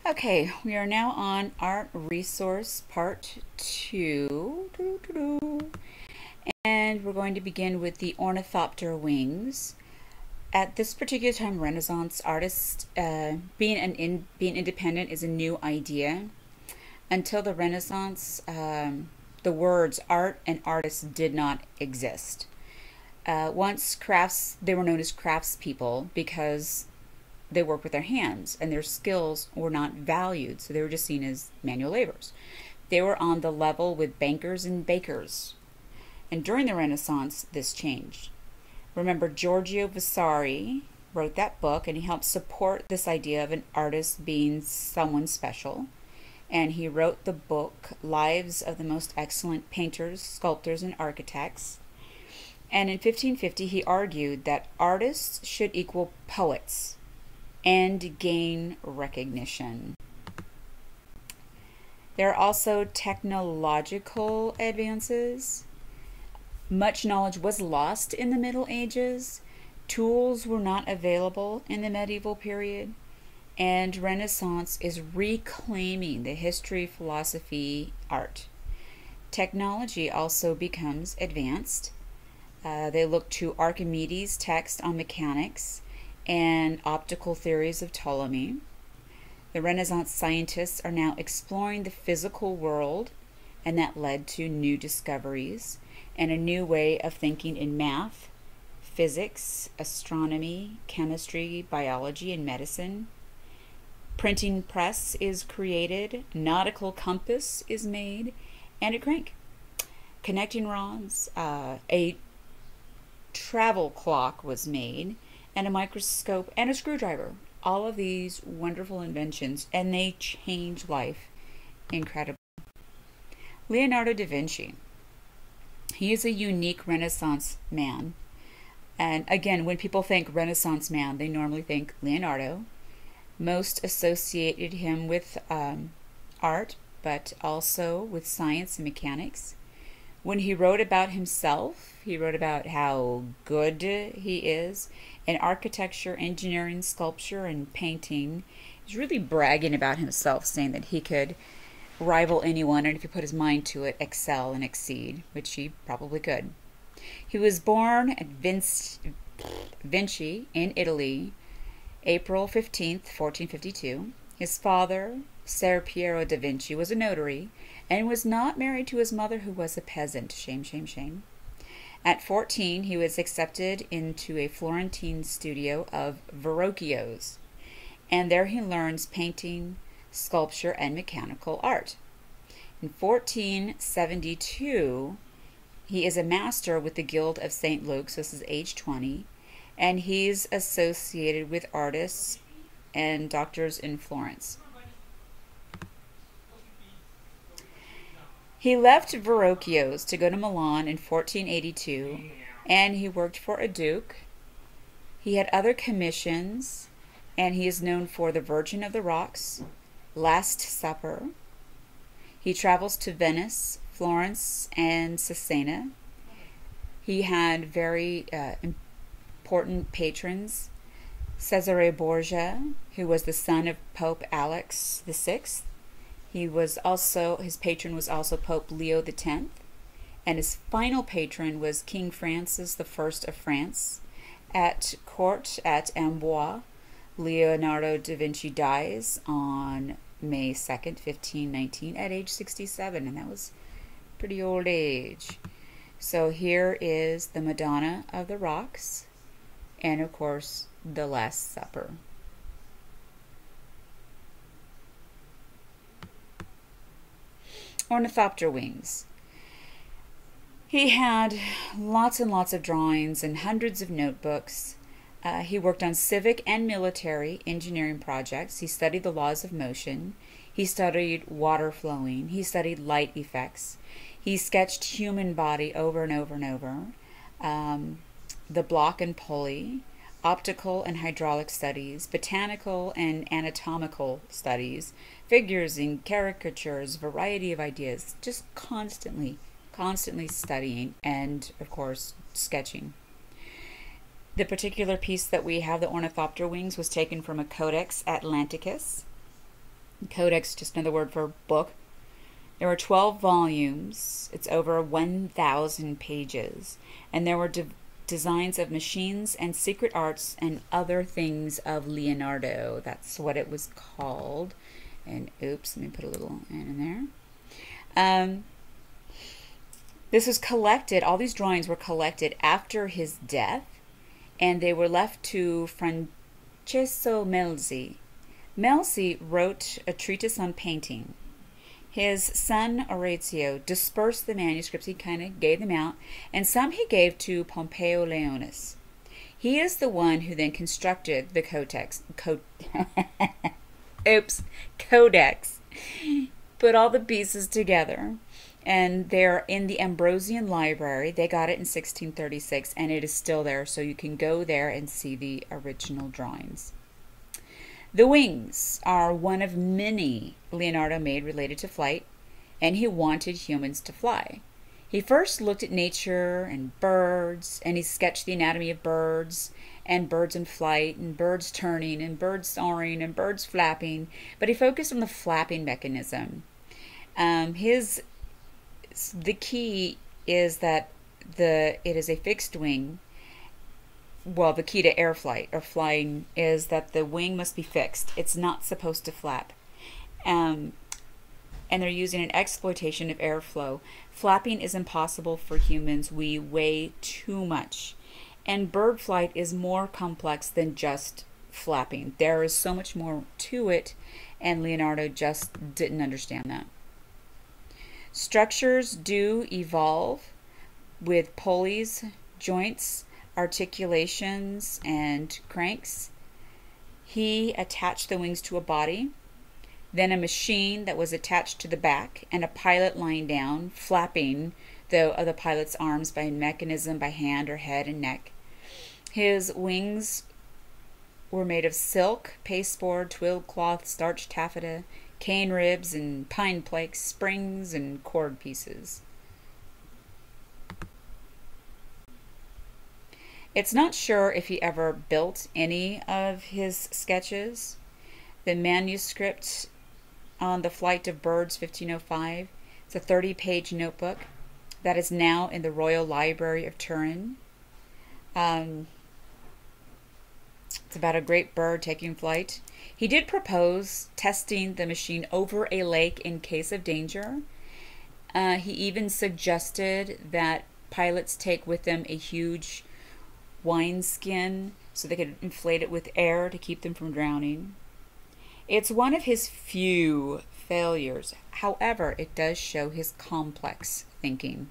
Okay, we are now on Art Resource Part 2. And we're going to begin with the ornithopter wings. At this particular time, Renaissance artists, being independent is a new idea. Until the Renaissance, the words art and artist did not exist. Once they were known as craftspeople because they worked with their hands and their skills were not valued, so they were just seen as manual laborers. They were on the level with bankers and bakers. And during the Renaissance, this changed. Remember, Giorgio Vasari wrote that book, and he helped support this idea of an artist being someone special. And he wrote the book Lives of the Most Excellent Painters, Sculptors, and Architects. And in 1550, he argued that artists should equal poets and gain recognition. There are also technological advances. Much knowledge was lost in the Middle Ages. Tools were not available in the medieval period. And Renaissance is reclaiming the history, philosophy, art. Technology also becomes advanced. They look to Archimedes' text on mechanics and optical theories of Ptolemy. The Renaissance scientists are now exploring the physical world, and that led to new discoveries and a new way of thinking in math, physics, astronomy, chemistry, biology, and medicine. Printing press is created, nautical compass is made, and a crank. Connecting rods, a travel clock was made, and a microscope and a screwdriver. All of these wonderful inventions, and they change life incredibly. Leonardo da Vinci. He is a unique Renaissance man. And again, when people think Renaissance man, they normally think Leonardo. Most associated him with art, but also with science and mechanics. When he wrote about himself, he wrote about how good he is in architecture, engineering, sculpture, and painting. He's really bragging about himself, saying that he could rival anyone, and if he put his mind to it, excel and exceed, which he probably could. He was born at Vinci in Italy, April 15th, 1452. His father, Ser Piero da Vinci, was a notary and was not married to his mother, who was a peasant. Shame, shame, shame. At 14, he was accepted into a Florentine studio of Verrocchio's, and there he learns painting, sculpture, and mechanical art. In 1472, he is a master with the Guild of St. Luke's. This is age 20, and he's associated with artists and doctors in Florence. He left Verrocchio's to go to Milan in 1482, and he worked for a duke. He had other commissions, and he is known for The Virgin of the Rocks, Last Supper. He travels to Venice, Florence, and Cesena. He had very important patrons. Cesare Borgia, who was the son of Pope Alex VI. His patron was also Pope Leo X, and his final patron was King Francis I of France. At court at Amboise, Leonardo da Vinci dies on May 2nd, 1519, at age 67, and that was pretty old age. So here is the Madonna of the Rocks, and of course, the Last Supper. Ornithopter wings. He had lots and lots of drawings and hundreds of notebooks. He worked on civic and military engineering projects. He studied the laws of motion. He studied water flowing. He studied light effects. He sketched human body over and over and over. The block and pulley, optical and hydraulic studies, botanical and anatomical studies, figures and caricatures, variety of ideas, just constantly studying and, of course, sketching. The particular piece that we have, the ornithopter wings, was taken from a Codex Atlanticus. Codex, just another word for book. There were 12 volumes. It's over 1,000 pages. And there were designs of machines and secret arts and other things of Leonardo. That's what it was called. And oops, let me put a little N in there. This was collected, all these drawings were collected after his death, and they were left to Francesco Melzi. Melzi wrote a treatise on painting. His son Orazio dispersed the manuscripts, he kind of gave them out, and some he gave to Pompeo Leonis. He is the one who then constructed the codex. Put all the pieces together. And they're in the Ambrosian Library. They got it in 1636, and it is still there, so you can go there and see the original drawings. The wings are one of many Leonardo made related to flight, and he wanted humans to fly. He first looked at nature and birds, and he sketched the anatomy of birds, and birds in flight, and birds turning, and birds soaring, and birds flapping, but he focused on the flapping mechanism. The key is that it is a fixed wing. Well, the key to air flight or flying is that the wing must be fixed. It's not supposed to flap. And they're using an exploitation of airflow. Flapping is impossible for humans. We weigh too much. And bird flight is more complex than just flapping. There is so much more to it, and Leonardo just didn't understand that. Structures do evolve with pulleys, joints, articulations, and cranks. He attached the wings to a body, then a machine that was attached to the back, and a pilot lying down, flapping the pilot's arms by mechanism, by hand or head and neck. His wings were made of silk, pasteboard, twilled cloth, starched taffeta, cane ribs and pine planks, springs and cord pieces. It's not sure if he ever built any of his sketches. The manuscript on the Flight of Birds, 1505, it's a 30-page notebook that is now in the Royal Library of Turin. It's about a great bird taking flight. He did propose testing the machine over a lake in case of danger. He even suggested that pilots take with them a huge wineskin so they could inflate it with air to keep them from drowning. It's one of his few failures. However, it does show his complex thinking.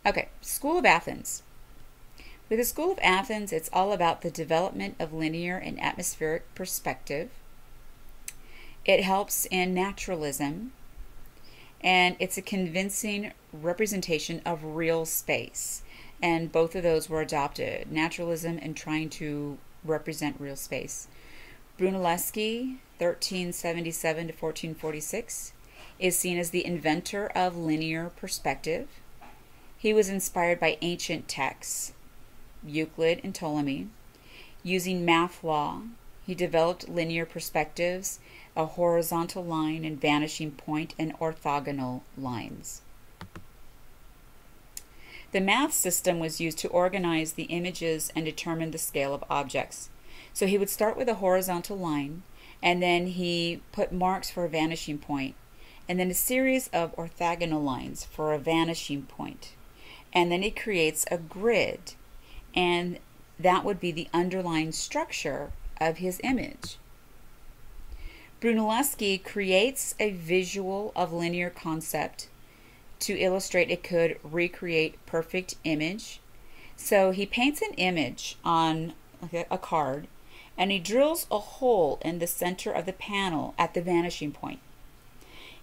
Okay, School of Athens. With the School of Athens, it's all about the development of linear and atmospheric perspective. It helps in naturalism, and it's a convincing representation of real space. And both of those were adopted, naturalism and trying to represent real space. Brunelleschi, 1377 to 1446, is seen as the inventor of linear perspective. He was inspired by ancient texts, Euclid and Ptolemy. Using math law, he developed linear perspectives, a horizontal line and vanishing point, and orthogonal lines. The math system was used to organize the images and determine the scale of objects. So he would start with a horizontal line, and then he put marks for a vanishing point, and then a series of orthogonal lines for a vanishing point. And then he creates a grid, and that would be the underlying structure of his image. Brunelleschi creates a visual of linear concept to illustrate it could recreate perfect image. So he paints an image on a card, and he drills a hole in the center of the panel at the vanishing point.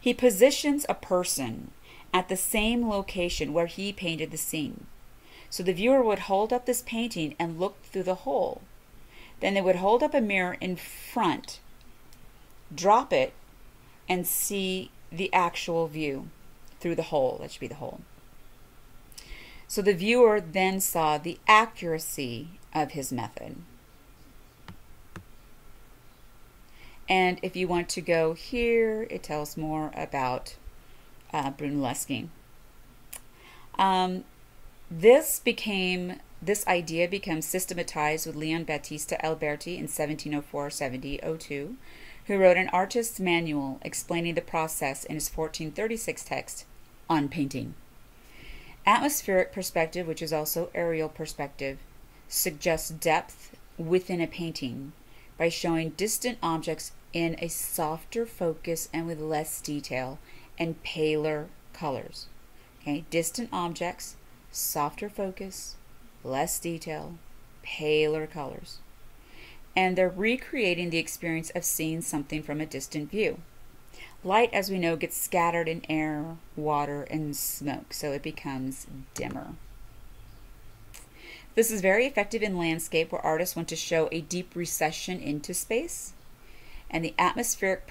He positions a person at the same location where he painted the scene. So the viewer would hold up this painting and look through the hole. Then they would hold up a mirror in front, drop it, and see the actual view through the hole. That should be the hole. So the viewer then saw the accuracy of his method. And if you want to go here, it tells more about Brunelleschi. This idea becomes systematized with Leon Battista Alberti in 1704-1702, who wrote an artist's manual explaining the process in his 1436 text on painting. Atmospheric perspective, which is also aerial perspective, suggests depth within a painting by showing distant objects in a softer focus and with less detail and paler colors. Okay, distant objects, softer focus, less detail, paler colors. And they're recreating the experience of seeing something from a distant view. Light, as we know, gets scattered in air, water, and smoke, so it becomes dimmer. This is very effective in landscape where artists want to show a deep recession into space. And the atmospheric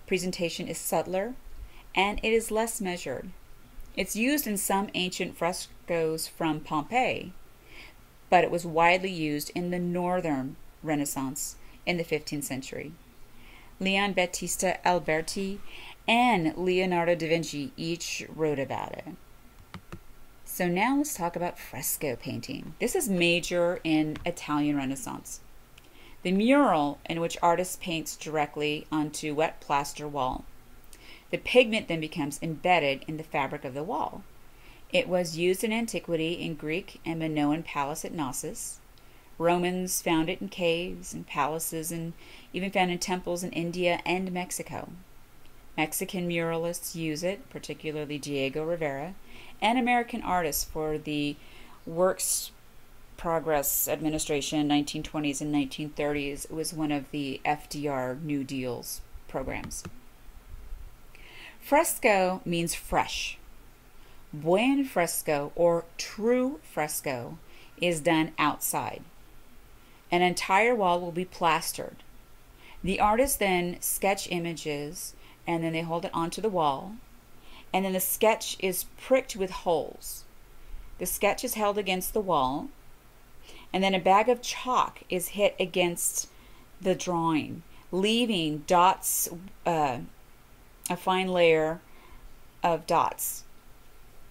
presentation is subtler and it is less measured. It's used in some ancient frescoes from Pompeii, but it was widely used in the Northern Renaissance in the 15th century. Leon Battista Alberti and Leonardo da Vinci each wrote about it. So now let's talk about fresco painting. This is major in Italian Renaissance. The mural, in which artist paints directly onto wet plaster wall. The pigment then becomes embedded in the fabric of the wall. It was used in antiquity in Greek and Minoan palace at Knossos. Romans found it in caves and palaces and even found in temples in India and Mexico. Mexican muralists use it, particularly Diego Rivera, and American artists for the Works Progress Administration 1920s and 1930s. It was one of the FDR New Deal's programs. Fresco means fresh. Buen fresco, or true fresco, is done outside. An entire wall will be plastered. The artists then sketch images and then they hold it onto the wall, and then the sketch is pricked with holes. The sketch is held against the wall, and then a bag of chalk is hit against the drawing, leaving dots, a fine layer of dots.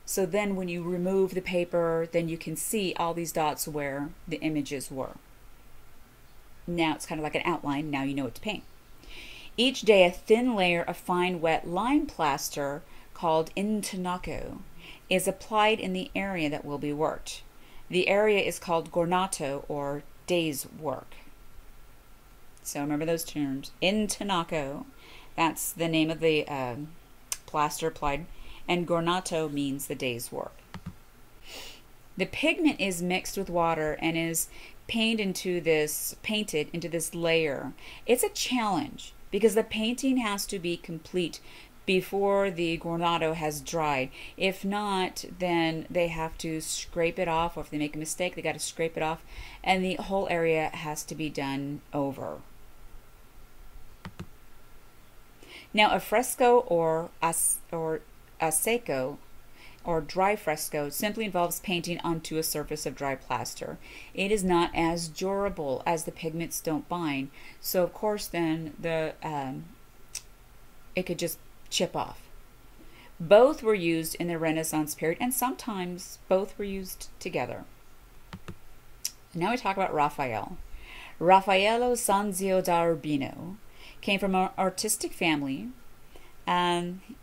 So then when you remove the paper, then you can see all these dots where the images were. Now it's kind of like an outline. Now you know what to paint. Each day a thin layer of fine wet lime plaster called intonaco is applied in the area that will be worked. The area is called gornato, or day's work. So remember those terms. Intonaco, that's the name of the plaster applied, and gornato means the day's work. The pigment is mixed with water and is painted into this layer. It's a challenge because the painting has to be complete before the gornato has dried. If not, then they have to scrape it off, or if they make a mistake, they got to scrape it off, and the whole area has to be done over. Now, a fresco or a secco, or dry fresco, simply involves painting onto a surface of dry plaster. It is not as durable as the pigments don't bind, so of course then it could just chip off. Both were used in the Renaissance period, and sometimes both were used together. Now we talk about Raphael. Raffaello Sanzio da Urbino came from an artistic family.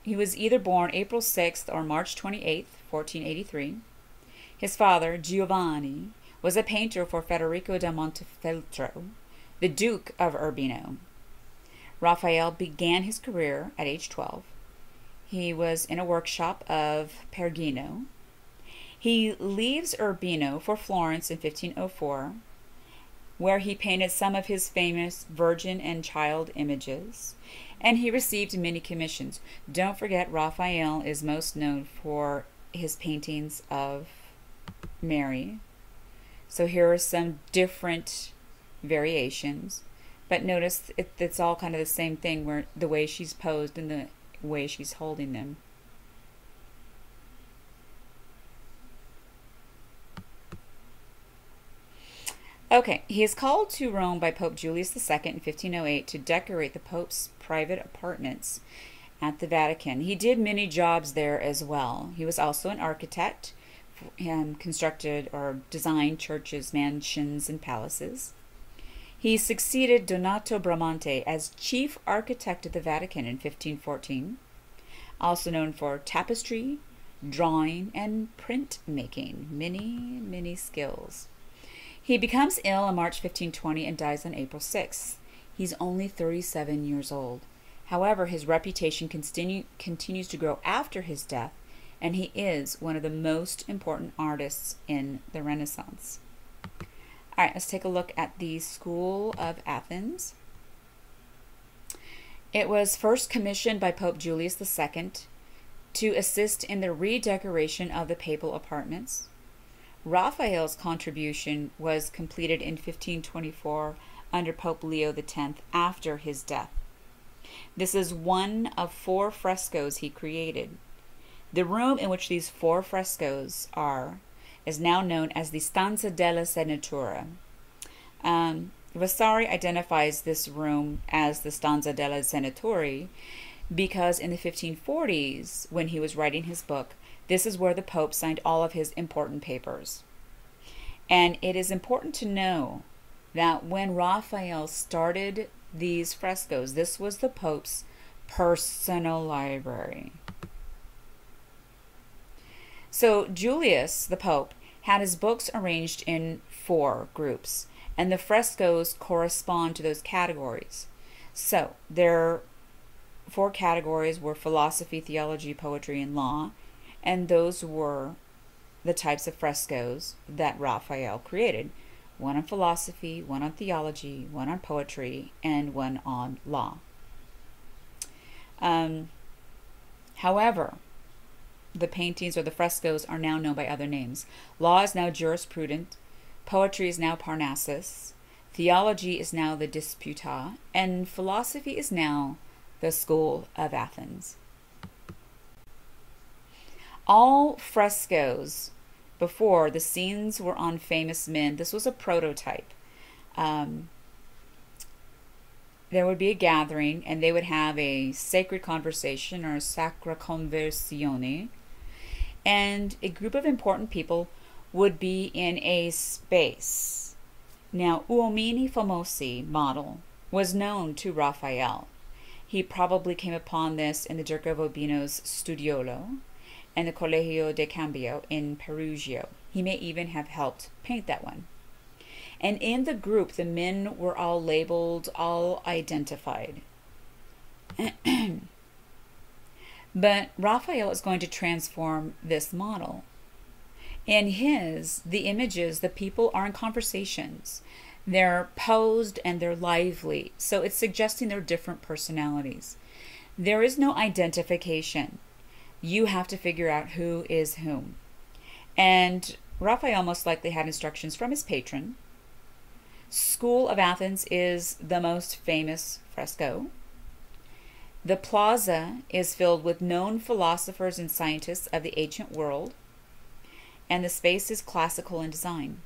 He was either born April 6th or March 28th, 1483. His father, Giovanni, was a painter for Federico da Montefeltro, the Duke of Urbino. Raphael began his career at age 12. He was in a workshop of Perugino. He leaves Urbino for Florence in 1504, where he painted some of his famous Virgin and Child images, and he received many commissions. Don't forget, Raphael is most known for his paintings of Mary. So here are some different variations, but notice it's all kind of the same thing, where the way she's posed and the way she's holding them. Okay, he is called to Rome by Pope Julius II in 1508 to decorate the Pope's private apartments at the Vatican. He did many jobs there as well. He was also an architect and constructed or designed churches, mansions, and palaces. He succeeded Donato Bramante as chief architect of the Vatican in 1514, also known for tapestry, drawing, and printmaking. Many skills. He becomes ill on March 1520 and dies on April 6th. He's only 37 years old. However, his reputation continues to grow after his death, and he is one of the most important artists in the Renaissance. All right, let's take a look at the School of Athens. It was first commissioned by Pope Julius II to assist in the redecoration of the papal apartments. Raphael's contribution was completed in 1524 under Pope Leo X after his death. This is one of 4 frescoes he created. The room in which these 4 frescoes are is now known as the Stanza della Senatura. Vasari identifies this room as the Stanza della Senatori because in the 1540s, when he was writing his book, this is where the Pope signed all of his important papers. And it is important to know that when Raphael started these frescoes, this was the Pope's personal library. So Julius, the Pope, had his books arranged in 4 groups, and the frescoes correspond to those categories. So their 4 categories were philosophy, theology, poetry, and law, and those were the types of frescoes that Raphael created. 1 on philosophy, 1 on theology, 1 on poetry, and 1 on law. However, the paintings or the frescoes are now known by other names. Law is now jurisprudent, poetry is now Parnassus, theology is now the Disputa, and philosophy is now the School of Athens. All frescoes before, the scenes were on famous men. This was a prototype. There would be a gathering, and they would have a sacred conversation or a sacra conversione, and a group of important people would be in a space. Now, Uomini Famosi model was known to Raphael. He probably came upon this in the Duke of Urbino's Studiolo and the Collegio de Cambio in Perugia. He may even have helped paint that one. And in the group, the men were all labeled, all identified. But Raphael is going to transform this model. In his, the images, the people are in conversations. They're posed and they're lively. So it's suggesting they're different personalities. There is no identification. You have to figure out who is whom. And Raphael most likely had instructions from his patron. School of Athens is the most famous fresco. The plaza is filled with known philosophers and scientists of the ancient world, and the space is classical in design.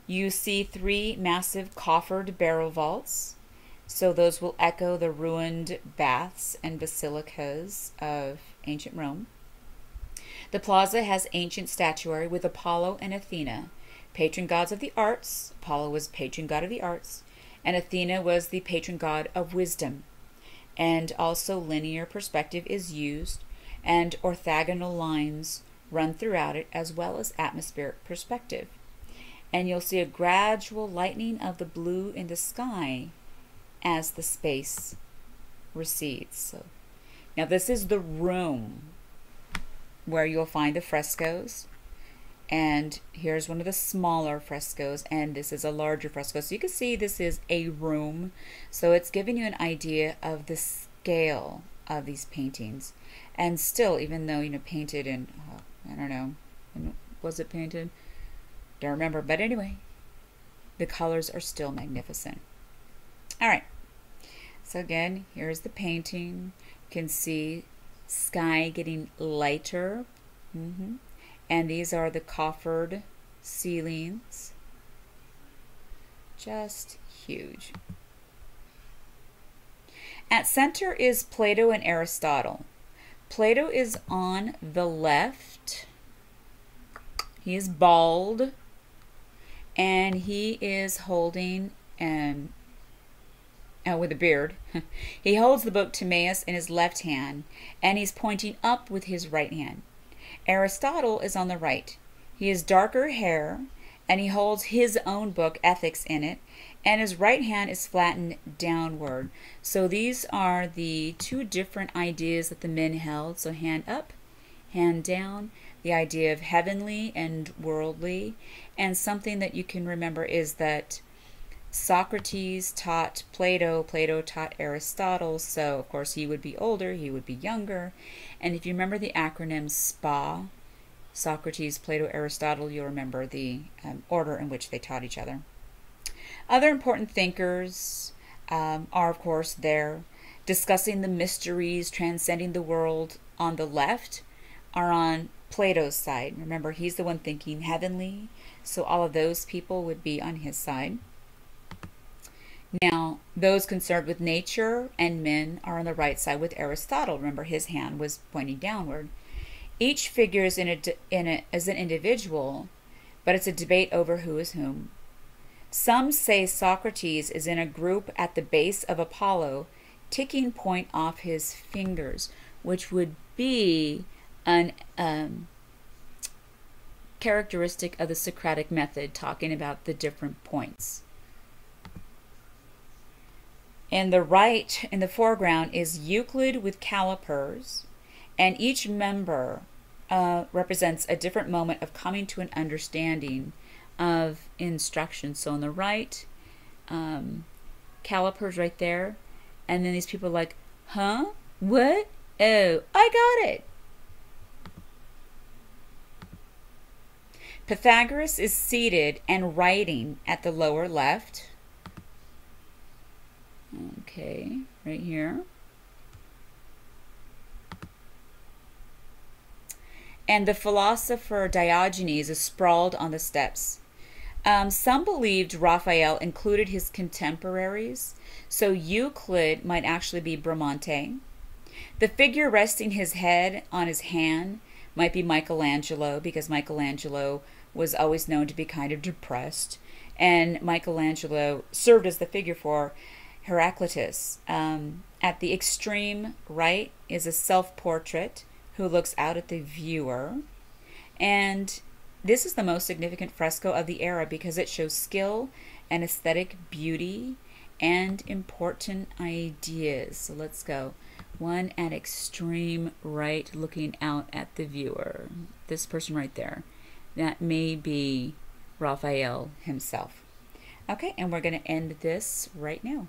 You see 3 massive coffered barrel vaults, so those will echo the ruined baths and basilicas of ancient Rome. The plaza has ancient statuary with Apollo and Athena, patron gods of the arts. Apollo was patron god of the arts, and Athena was the patron god of wisdom. And also linear perspective is used, and orthogonal lines run throughout it, as well as atmospheric perspective. And you'll see a gradual lightening of the blue in the sky as the space recedes. So, now this is the room where you'll find the frescoes. And here's one of the smaller frescoes, and this is a larger fresco. So you can see this is a room. So it's giving you an idea of the scale of these paintings. And still, even though, painted in, I don't know, was it painted? Don't remember. But anyway, the colors are still magnificent. All right. So again, here's the painting. You can see sky getting lighter. And these are the coffered ceilings. Just huge. At center is Plato and Aristotle. Plato is on the left. He is bald, and he is holding with a beard. He holds the book Timaeus in his left hand, and he's pointing up with his right hand. Aristotle is on the right. He has darker hair, and he holds his own book, Ethics, in it, and his right hand is flattened downward. So these are the two different ideas that the men held. So hand up, hand down, the idea of heavenly and worldly. And something that you can remember is that Socrates taught Plato, Plato taught Aristotle, so of course he would be older, he would be younger. And if you remember the acronym SPA, Socrates, Plato, Aristotle, you'll remember the order in which they taught each other. Other important thinkers are, of course, there. Discussing the mysteries, transcending the world on the left are on Plato's side. Remember, he's the one thinking heavenly, so all of those people would be on his side. Now, those concerned with nature and men are on the right side with Aristotle. Remember, his hand was pointing downward. Each figure is as an individual, but it's a debate over who is whom. Some say Socrates is in a group at the base of Apollo, ticking point off his fingers, which would be an characteristic of the Socratic method, talking about the different points. In the right, in the foreground, is Euclid with calipers, and each member represents a different moment of coming to an understanding of instruction. So on the right, calipers right there, and then these people are like, huh? What? Oh, I got it. Pythagoras is seated and writing at the lower left. Okay, right here. And the philosopher Diogenes is sprawled on the steps. Some believed Raphael included his contemporaries, so Euclid might actually be Bramante. The figure resting his head on his hand might be Michelangelo, because Michelangelo was always known to be kind of depressed, and Michelangelo served as the figure for Heraclitus. At the extreme right is a self-portrait who looks out at the viewer, and this is the most significant fresco of the era because it shows skill and aesthetic beauty and important ideas. So let's go. One at extreme right looking out at the viewer. This person right there. That may be Raphael himself. Okay, and we're going to end this right now.